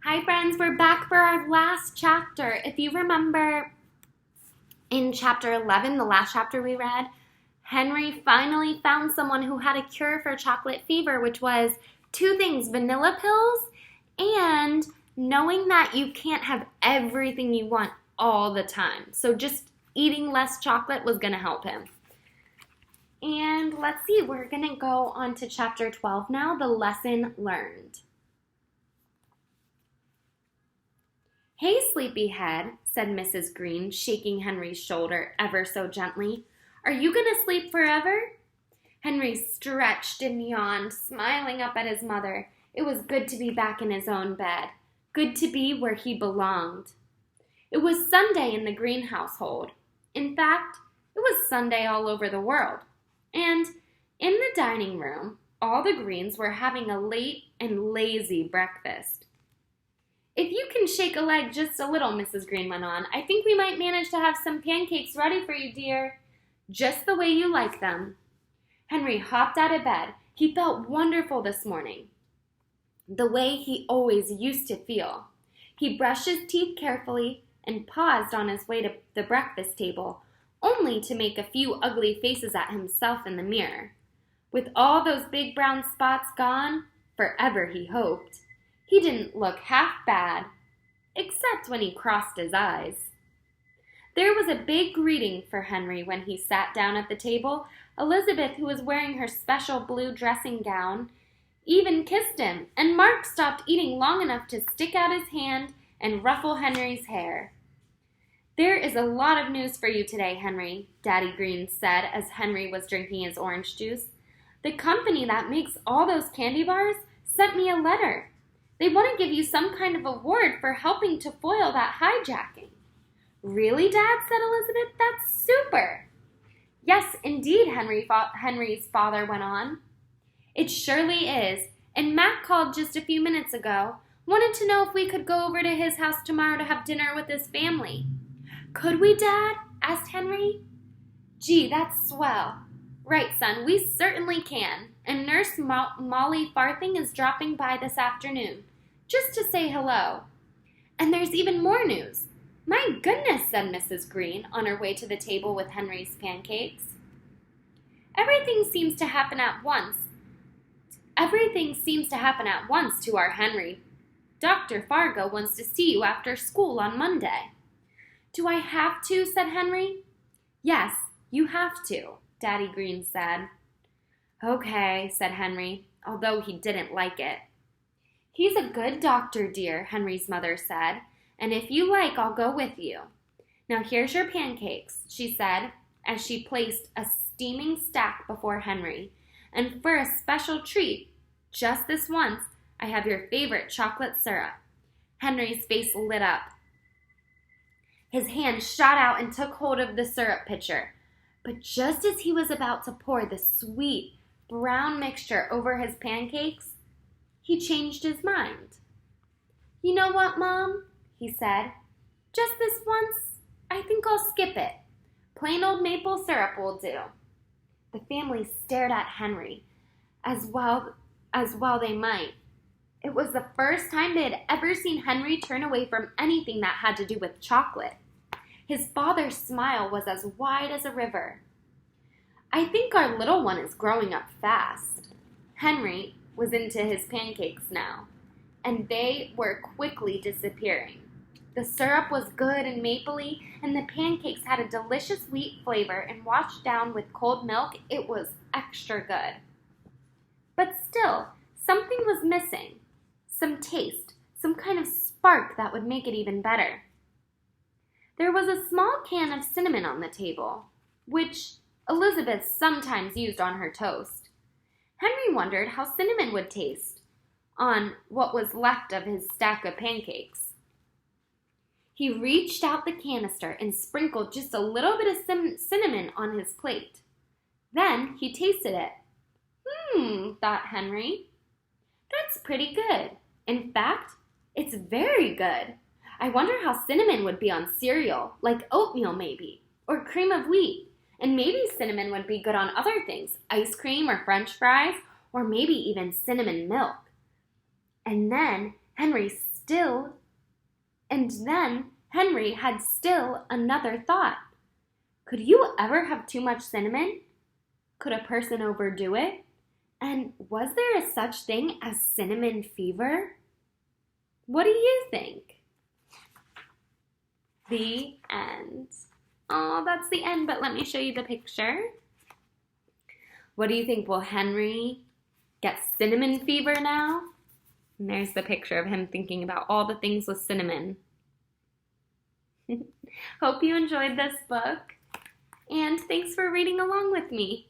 Hi friends, we're back for our last chapter. If you remember in chapter 11, the last chapter we read, Henry finally found someone who had a cure for chocolate fever, which was two things: vanilla pills and knowing that you can't have everything you want all the time. So just eating less chocolate was going to help him. And let's see, we're going to go on to chapter 12 now, the lesson learned. "Hey, sleepyhead," said Mrs. Green, shaking Henry's shoulder ever so gently. "Are you going to sleep forever?" Henry stretched and yawned, smiling up at his mother. It was good to be back in his own bed, good to be where he belonged. It was Sunday in the Green household. In fact, it was Sunday all over the world. And in the dining room, all the Greens were having a late and lazy breakfast. "If you can shake a leg just a little," Mrs. Green went on, "I think we might manage to have some pancakes ready for you, dear. Just the way you like them." Henry hopped out of bed. He felt wonderful this morning, the way he always used to feel. He brushed his teeth carefully and paused on his way to the breakfast table, only to make a few ugly faces at himself in the mirror. With all those big brown spots gone, forever he hoped, he didn't look half bad, except when he crossed his eyes. There was a big greeting for Henry when he sat down at the table. Elizabeth, who was wearing her special blue dressing gown, even kissed him, and Mark stopped eating long enough to stick out his hand and ruffle Henry's hair. "There is a lot of news for you today, Henry," Daddy Green said as Henry was drinking his orange juice. "The company that makes all those candy bars sent me a letter. They want to give you some kind of award for helping to foil that hijacking." "Really, Dad?" said Elizabeth. "That's super." "Yes, indeed," Henry's father went on. "It surely is. And Mac called just a few minutes ago. Wanted to know if we could go over to his house tomorrow to have dinner with his family." "Could we, Dad?" asked Henry. "Gee, that's swell." "Right, son, we certainly can. And Nurse Molly Farthing is dropping by this afternoon, just to say hello. And there's even more news." "My goodness," said Mrs. Green, on her way to the table with Henry's pancakes. Everything seems to happen at once to our Henry. Dr. Fargo wants to see you after school on Monday." "Do I have to?" said Henry. "Yes, you have to," Daddy Green said. "Okay," said Henry, although he didn't like it. "He's a good doctor, dear," Henry's mother said, "and if you like, I'll go with you. Now here's your pancakes," she said, as she placed a steaming stack before Henry. "And for a special treat, just this once, I have your favorite chocolate syrup." Henry's face lit up. His hand shot out and took hold of the syrup pitcher. But just as he was about to pour the sweet, brown mixture over his pancakes, he changed his mind. "You know what, Mom?" he said. "Just this once, I think I'll skip it. Plain old maple syrup will do." The family stared at Henry, as well they might. It was the first time they had ever seen Henry turn away from anything that had to do with chocolate. His father's smile was as wide as a river. "I think our little one is growing up fast." Henry was into his pancakes now, and they were quickly disappearing. The syrup was good and mapley, and the pancakes had a delicious wheat flavor, and washed down with cold milk, it was extra good. But still, something was missing. Some taste, some kind of spark that would make it even better. There was a small can of cinnamon on the table, which Elizabeth sometimes used on her toast. Henry wondered how cinnamon would taste on what was left of his stack of pancakes. He reached out the canister and sprinkled just a little bit of cinnamon on his plate. Then he tasted it. Thought Henry. "That's pretty good. In fact, it's very good. I wonder how cinnamon would be on cereal, like oatmeal maybe, or cream of wheat. And maybe cinnamon would be good on other things, ice cream or French fries, or maybe even cinnamon milk." And then Henry then Henry had still another thought. Could you ever have too much cinnamon? Could a person overdo it? And was there a such thing as cinnamon fever? What do you think? The end. Oh, that's the end, but let me show you the picture. What do you think? Will Henry get cinnamon fever now? And there's the picture of him thinking about all the things with cinnamon. Hope you enjoyed this book, and thanks for reading along with me.